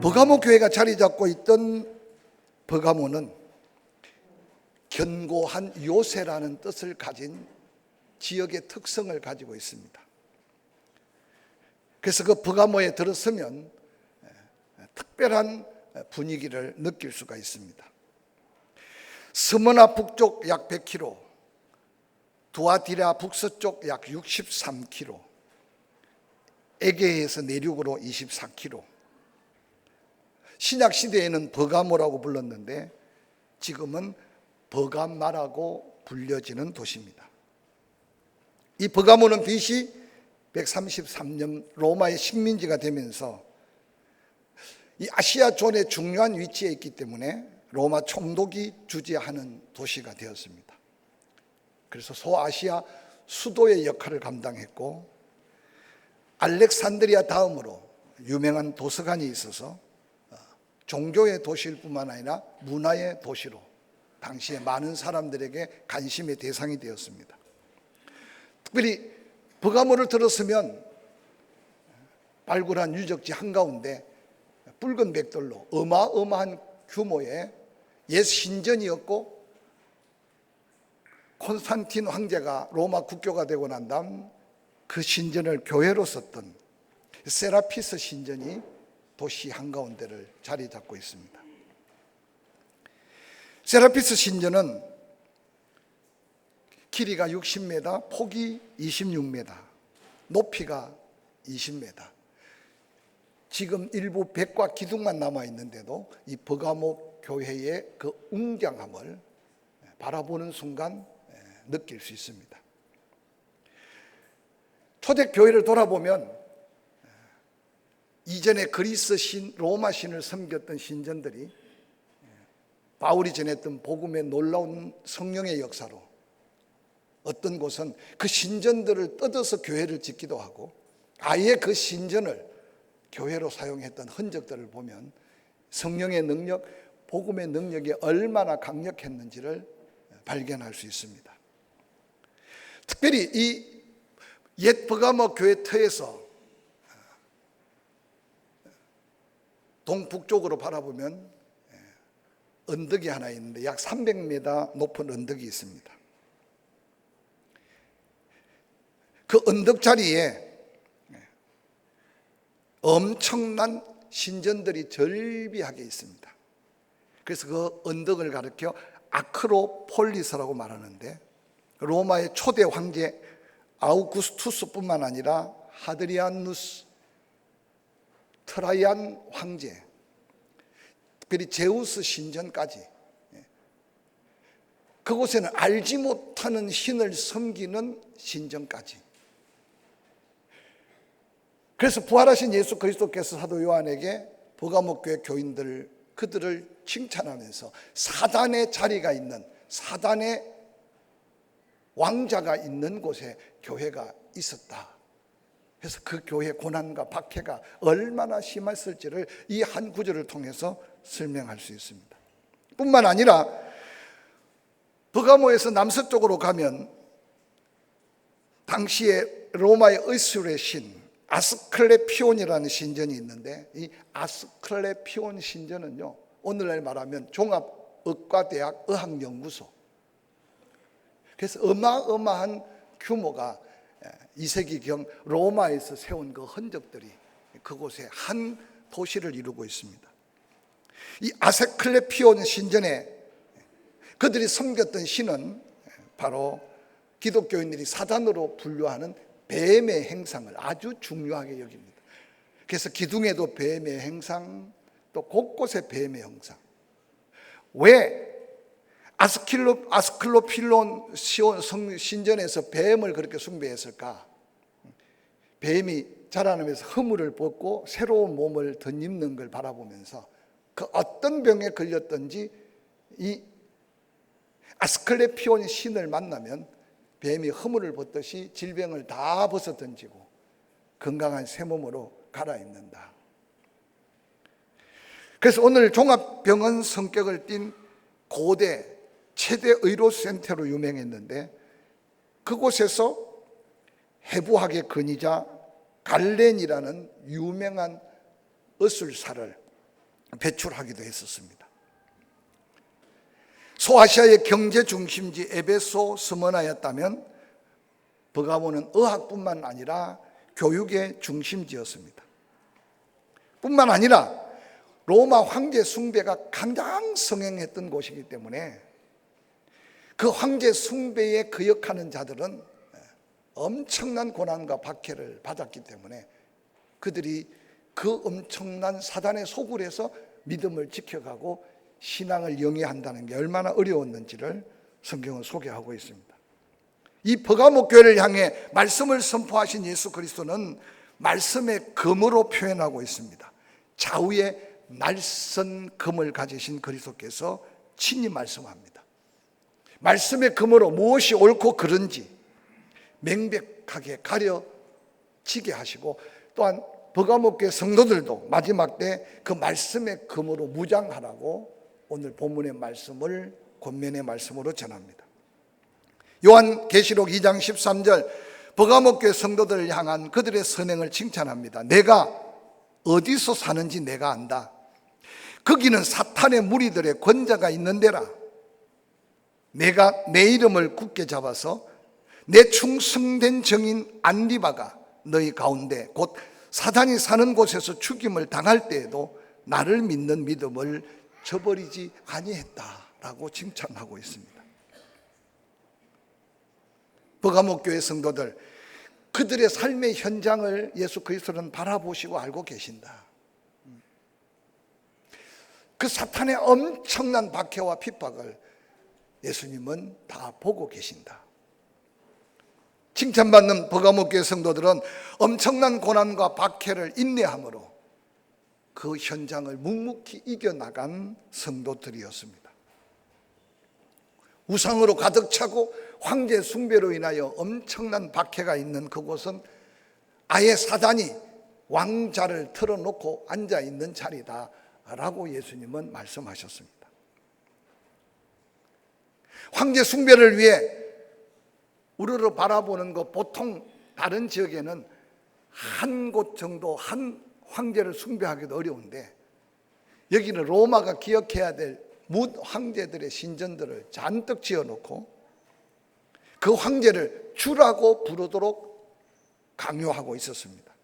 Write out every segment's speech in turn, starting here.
버가모 교회가 자리 잡고 있던 버가모는 견고한 요새라는 뜻을 가진 지역의 특성을 가지고 있습니다. 그래서 그 버가모에 들어서면 특별한 분위기를 느낄 수가 있습니다. 스무나 북쪽 약 100km, 두아디라 북서쪽 약 63km, 에게에서 내륙으로 24km. 신약 시대에는 버가모라고 불렀는데 지금은 버가마라고 불려지는 도시입니다. 이 버가모는 BC 133년 로마의 식민지가 되면서 이 아시아 존의 중요한 위치에 있기 때문에 로마 총독이 주재하는 도시가 되었습니다. 그래서 소아시아 수도의 역할을 감당했고, 알렉산드리아 다음으로 유명한 도서관이 있어서 종교의 도시일 뿐만 아니라 문화의 도시로 당시에 많은 사람들에게 관심의 대상이 되었습니다. 특별히 버가모를 들었으면 발굴한 유적지 한가운데 붉은 벽돌로 어마어마한 규모의 옛 신전이었고, 콘스탄틴 황제가 로마 국교가 되고 난 다음 그 신전을 교회로 썼던 세라피스 신전이 도시 한가운데를 자리 잡고 있습니다. 세라피스 신전은 길이가 60m, 폭이 26m, 높이가 20m. 지금 일부 벽과 기둥만 남아 있는데도 이 버가모 교회의 그 웅장함을 바라보는 순간 느낄 수 있습니다. 초대교회를 돌아보면 이전에 그리스 신, 로마 신을 섬겼던 신전들이 바울이 전했던 복음의 놀라운 성령의 역사로 어떤 곳은 그 신전들을 뜯어서 교회를 짓기도 하고, 아예 그 신전을 교회로 사용했던 흔적들을 보면 성령의 능력, 복음의 능력이 얼마나 강력했는지를 발견할 수 있습니다. 특별히 이 옛 버가모 교회 터에서 동북쪽으로 바라보면 언덕이 하나 있는데 약 300m 높은 언덕이 있습니다. 그 언덕 자리에 엄청난 신전들이 절비하게 있습니다. 그래서 그 언덕을 가리켜 아크로폴리스라고 말하는데, 로마의 초대 황제 아우구스투스뿐만 아니라 하드리아누스, 트라이안 황제, 특별히 제우스 신전까지, 그곳에는 알지 못하는 신을 섬기는 신전까지. 그래서 부활하신 예수 그리스도께서 사도 요한에게 버가모 교회 교인들, 그들을 칭찬하면서 사단의 자리가 있는, 사단의 왕자가 있는 곳에 교회가 있었다. 그래서 그 교회의 고난과 박해가 얼마나 심했을지를 이 한 구절을 통해서 설명할 수 있습니다. 뿐만 아니라 버가모에서 남서쪽으로 가면 당시에 로마의 의술의 신 아스클레피온이라는 신전이 있는데, 이 아스클레피온 신전은요, 오늘날 말하면 종합의과대학 의학연구소, 그래서 어마어마한 규모가 2세기경 로마에서 세운 그 흔적들이 그곳에 한 도시를 이루고 있습니다. 이 아스클레피온 신전에 그들이 섬겼던 신은 바로 기독교인들이 사단으로 분류하는 뱀의 행상을 아주 중요하게 여깁니다. 그래서 기둥에도 뱀의 행상, 또 곳곳에 뱀의 형상. 왜 아스클로필론 신전에서 뱀을 그렇게 숭배했을까? 뱀이 자라나면서 허물을 벗고 새로운 몸을 덧입는 걸 바라보면서 그 어떤 병에 걸렸든지 이 아스클레피온 신을 만나면 뱀이 허물을 벗듯이 질병을 다 벗어던지고 건강한 새 몸으로 갈아입는다. 그래서 오늘 종합병원 성격을 띤 고대 최대 의료센터로 유명했는데, 그곳에서 해부학의 근위자 갈렌이라는 유명한 의술사를 배출하기도 했었습니다. 소아시아의 경제 중심지 에베소 스머나였다면 버가모는 의학뿐만 아니라 교육의 중심지였습니다. 뿐만 아니라 로마 황제 숭배가 가장 성행했던 곳이기 때문에 그 황제 숭배에 거역하는 자들은 엄청난 고난과 박해를 받았기 때문에 그들이 그 엄청난 사단의 소굴에서 믿음을 지켜가고 신앙을 영위한다는 게 얼마나 어려웠는지를 성경은 소개하고 있습니다. 이 버가모 교회를 향해 말씀을 선포하신 예수 그리스도는 말씀의 검으로 표현하고 있습니다. 좌우에 날선 검을 가지신 그리스도께서 친히 말씀합니다. 말씀의 검으로 무엇이 옳고 그른지 명백하게 가려지게 하시고, 또한 버가모 교회 성도들도 마지막 때 그 말씀의 검으로 무장하라고 오늘 본문의 말씀을 권면의 말씀으로 전합니다. 요한계시록 2장 13절 버가모 교회 성도들을 향한 그들의 선행을 칭찬합니다. 내가 어디서 사는지 내가 안다. 거기는 사탄의 무리들의 권자가 있는 데라. 내가 내 이름을 굳게 잡아서 내 충성된 증인 안디바가 너희 가운데 곧 사단이 사는 곳에서 죽임을 당할 때에도 나를 믿는 믿음을 저버리지 아니했다라고 칭찬하고 있습니다. 버가모 교회 성도들, 그들의 삶의 현장을 예수 그리스도는 바라보시고 알고 계신다. 그 사탄의 엄청난 박해와 핍박을 예수님은 다 보고 계신다. 칭찬받는 버가모 교회 성도들은 엄청난 고난과 박해를 인내함으로 그 현장을 묵묵히 이겨나간 성도들이었습니다. 우상으로 가득 차고 황제 숭배로 인하여 엄청난 박해가 있는 그곳은 아예 사단이 왕자를 틀어놓고 앉아있는 자리다 라고 예수님은 말씀하셨습니다. 황제 숭배를 위해 우르르 바라보는 것, 보통 다른 지역에는 한 곳 정도 한 황제를 숭배하기도 어려운데 여기는 로마가 기억해야 될 뭇 황제들의 신전들을 잔뜩 지어놓고 그 황제를 주라고 부르도록 강요하고 있었습니다.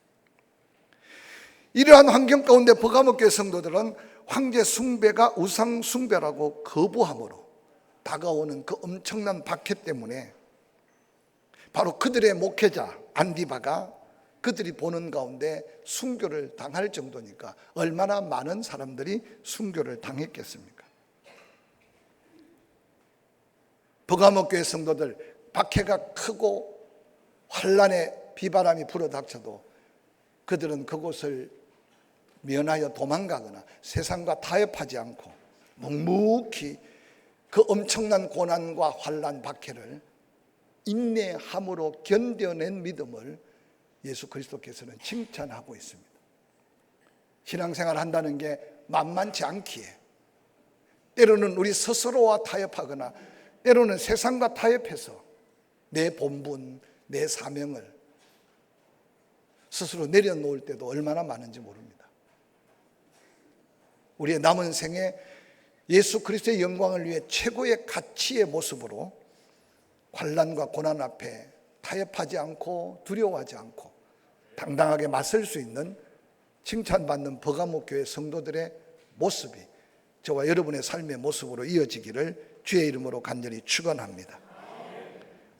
이러한 환경 가운데 버가모 교회 성도들은 황제 숭배가 우상 숭배라고 거부함으로 다가오는 그 엄청난 박해 때문에 바로 그들의 목회자 안디바가 그들이 보는 가운데 순교를 당할 정도니까 얼마나 많은 사람들이 순교를 당했겠습니까? 버가모 교회 성도들, 박해가 크고 환란의 비바람이 불어닥쳐도 그들은 그곳을 면하여 도망가거나 세상과 타협하지 않고 묵묵히 그 엄청난 고난과 환란 박해를 인내함으로 견뎌낸 믿음을 예수 그리스도께서는 칭찬하고 있습니다. 신앙생활 한다는 게 만만치 않기에 때로는 우리 스스로와 타협하거나 때로는 세상과 타협해서 내 본분, 내 사명을 스스로 내려놓을 때도 얼마나 많은지 모릅니다. 우리의 남은 생에 예수 그리스도의 영광을 위해 최고의 가치의 모습으로 환난과 고난 앞에 타협하지 않고 두려워하지 않고 당당하게 맞설 수 있는 칭찬받는 버가모 교회 성도들의 모습이 저와 여러분의 삶의 모습으로 이어지기를 주의 이름으로 간절히 축원합니다.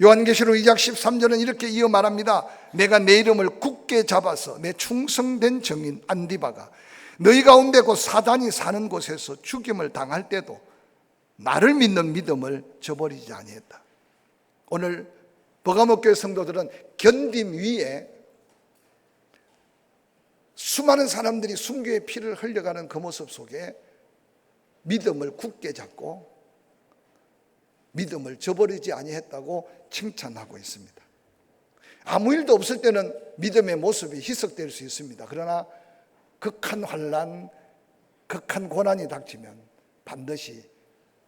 요한계시록 2장 13절은 이렇게 이어 말합니다. 내가 내 이름을 굳게 잡아서 내 충성된 증인 안디바가 너희 가운데 곧 사단이 사는 곳에서 죽임을 당할 때도 나를 믿는 믿음을 저버리지 아니했다. 오늘 버가모 교회 성도들은 견딤 위에 수많은 사람들이 순교의 피를 흘려가는 그 모습 속에 믿음을 굳게 잡고 믿음을 저버리지 아니했다고 칭찬하고 있습니다. 아무 일도 없을 때는 믿음의 모습이 희석될 수 있습니다. 그러나 극한 환난, 극한 고난이 닥치면 반드시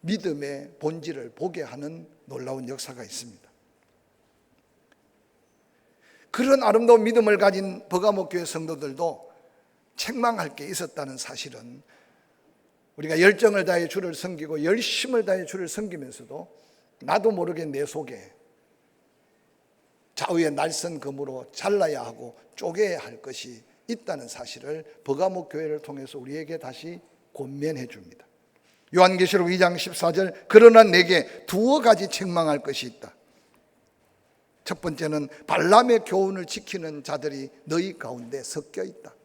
믿음의 본질을 보게 하는 놀라운 역사가 있습니다. 그런 아름다운 믿음을 가진 버가모 교회 성도들도 책망할 게 있었다는 사실은 우리가 열정을 다해 주를 섬기고 열심을 다해 주를 섬기면서도 나도 모르게 내 속에 좌우의 날선 검으로 잘라야 하고 쪼개야 할 것이 있다는 사실을 버가모 교회를 통해서 우리에게 다시 권면해 줍니다. 요한계시록 2장 14절, 그러나 내게 두어 가지 책망할 것이 있다. 첫 번째는 발람의 교훈을 지키는 자들이 너희 가운데 섞여 있다.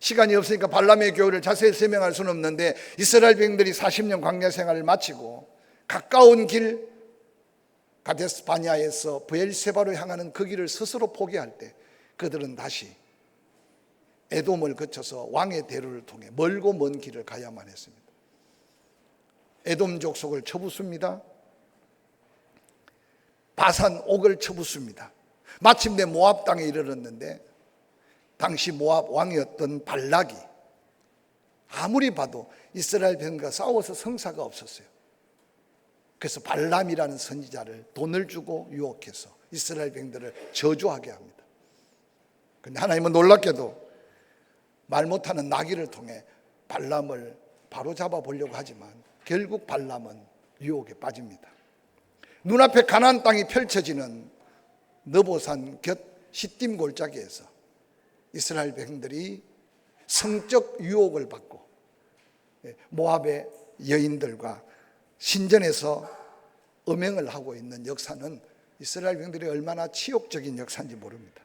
시간이 없으니까 발람의 교훈을 자세히 설명할 수는 없는데, 이스라엘 백성들이 40년 광야 생활을 마치고 가까운 길 가데스 바냐에서 브엘세바로 향하는 그 길을 스스로 포기할 때 그들은 다시 에돔을 거쳐서 왕의 대로를 통해 멀고 먼 길을 가야만 했습니다. 에돔 족속을 쳐붓습니다. 바산 옥을 쳐붓습니다. 마침내 모압 땅에 이르렀는데 당시 모압 왕이었던 발락이 아무리 봐도 이스라엘 백성과 싸워서 성사가 없었어요. 그래서 발람이라는 선지자를 돈을 주고 유혹해서 이스라엘 백성들을 저주하게 합니다. 그런데 하나님은 놀랍게도 말 못하는 나귀를 통해 발람을 바로잡아 보려고 하지만 결국 발람은 유혹에 빠집니다. 눈앞에 가나안 땅이 펼쳐지는 느보산 곁 시딤 골짜기에서 이스라엘 백성들이 성적 유혹을 받고 모압의 여인들과 신전에서 음행을 하고 있는 역사는 이스라엘 백성들이 얼마나 치욕적인 역사인지 모릅니다.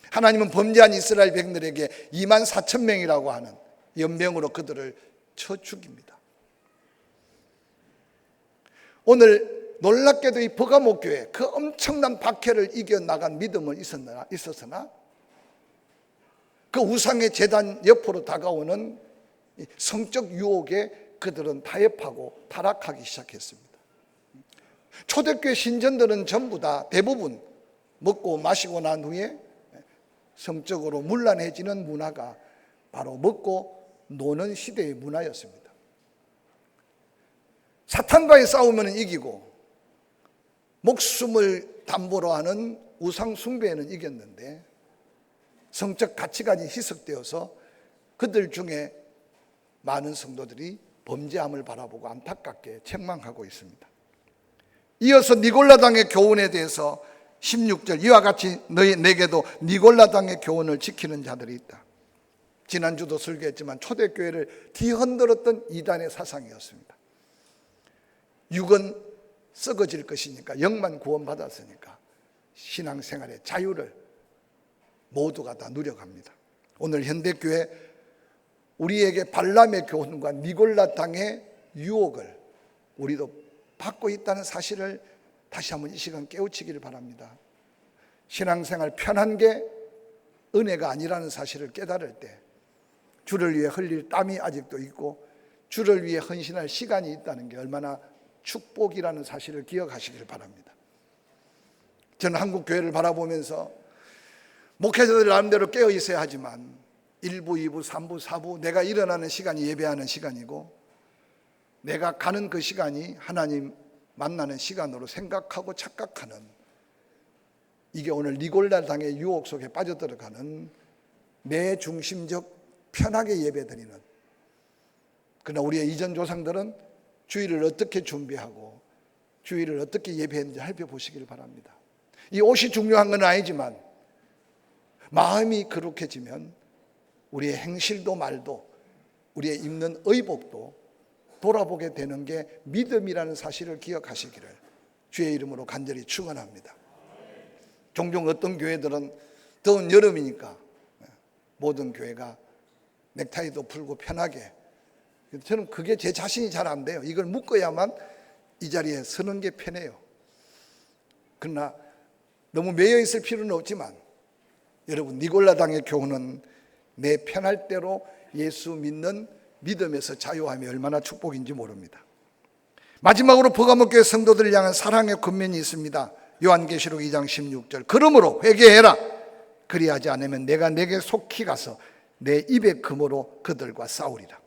하나님은 범죄한 이스라엘 백성들에게 2만 4천 명이라고 하는 연병으로 그들을 쳐 죽입니다. 오늘 놀랍게도 이 버가모 교회 그 엄청난 박해를 이겨나간 믿음은 있었으나 그 우상의 제단 옆으로 다가오는 성적 유혹에 그들은 타협하고 타락하기 시작했습니다. 초대교회 신전들은 전부 다 대부분 먹고 마시고 난 후에 성적으로 문란해지는 문화가 바로 먹고 노는 시대의 문화였습니다. 사탄과의 싸우면 이기고 목숨을 담보로 하는 우상 숭배에는 이겼는데 성적 가치관이 희석되어서 그들 중에 많은 성도들이 범죄함을 바라보고 안타깝게 책망하고 있습니다. 이어서 니골라당의 교훈에 대해서 16절, 이와 같이 내게도 니골라당의 교훈을 지키는 자들이 있다. 지난주도 설교했지만 초대교회를 뒤흔들었던 이단의 사상이었습니다. 육은 썩어질 것이니까, 영만 구원받았으니까 신앙생활의 자유를 모두가 다 누려갑니다. 오늘 현대교회 우리에게 발람의 교훈과 니골라당의 유혹을 우리도 받고 있다는 사실을 다시 한번 이 시간 깨우치기를 바랍니다. 신앙생활 편한 게 은혜가 아니라는 사실을 깨달을 때 주를 위해 흘릴 땀이 아직도 있고 주를 위해 헌신할 시간이 있다는 게 얼마나 축복이라는 사실을 기억하시길 바랍니다. 저는 한국 교회를 바라보면서 목회자들 나름대로 깨어 있어야 하지만 1부, 2부, 3부, 4부 내가 일어나는 시간이 예배하는 시간이고 내가 가는 그 시간이 하나님 만나는 시간으로 생각하고 착각하는, 이게 오늘 니골라당의 유혹 속에 빠져들어가는 내 중심적 편하게 예배드리는, 그러나 우리의 이전 조상들은 주일을 어떻게 준비하고 주일을 어떻게 예배했는지 살펴보시길 바랍니다. 이 옷이 중요한 건 아니지만 마음이 거룩해지면 우리의 행실도 말도 우리의 입는 의복도 돌아보게 되는 게 믿음이라는 사실을 기억하시기를 주의 이름으로 간절히 축원합니다. 종종 어떤 교회들은 더운 여름이니까 모든 교회가 넥타이도 풀고 편하게, 저는 그게 제 자신이 잘 안 돼요. 이걸 묶어야만 이 자리에 서는 게 편해요. 그러나 너무 매여 있을 필요는 없지만 여러분, 니골라당의 교훈은 내 편할 대로 예수 믿는 믿음에서 자유함이 얼마나 축복인지 모릅니다. 마지막으로 버가모 교회 성도들을 향한 사랑의 권면이 있습니다. 요한계시록 2장 16절, 그러므로 회개해라. 그리하지 않으면 내가 내게 속히 가서 내 입의 금으로 그들과 싸우리라.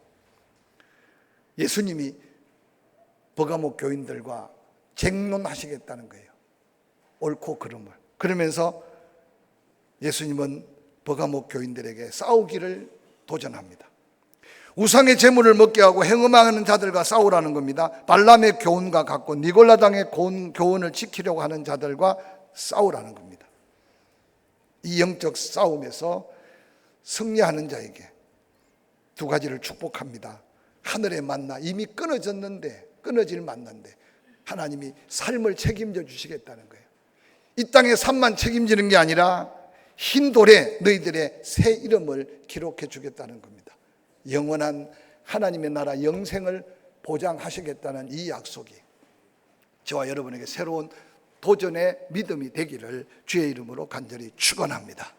예수님이 버가모 교인들과 쟁론하시겠다는 거예요. 옳고 그름을. 그러면서 예수님은 버가모 교인들에게 싸우기를 도전합니다. 우상의 재물을 먹게 하고 행음하는 자들과 싸우라는 겁니다. 발람의 교훈과 같고 니골라당의 교훈을 지키려고 하는 자들과 싸우라는 겁니다. 이 영적 싸움에서 승리하는 자에게 두 가지를 축복합니다. 하늘의 만나, 이미 끊어질 만나인데 하나님이 삶을 책임져 주시겠다는 거예요. 이 땅의 삶만 책임지는 게 아니라 흰 돌에 너희들의 새 이름을 기록해 주겠다는 겁니다. 영원한 하나님의 나라 영생을 보장하시겠다는 이 약속이 저와 여러분에게 새로운 도전의 믿음이 되기를 주의 이름으로 간절히 축원합니다.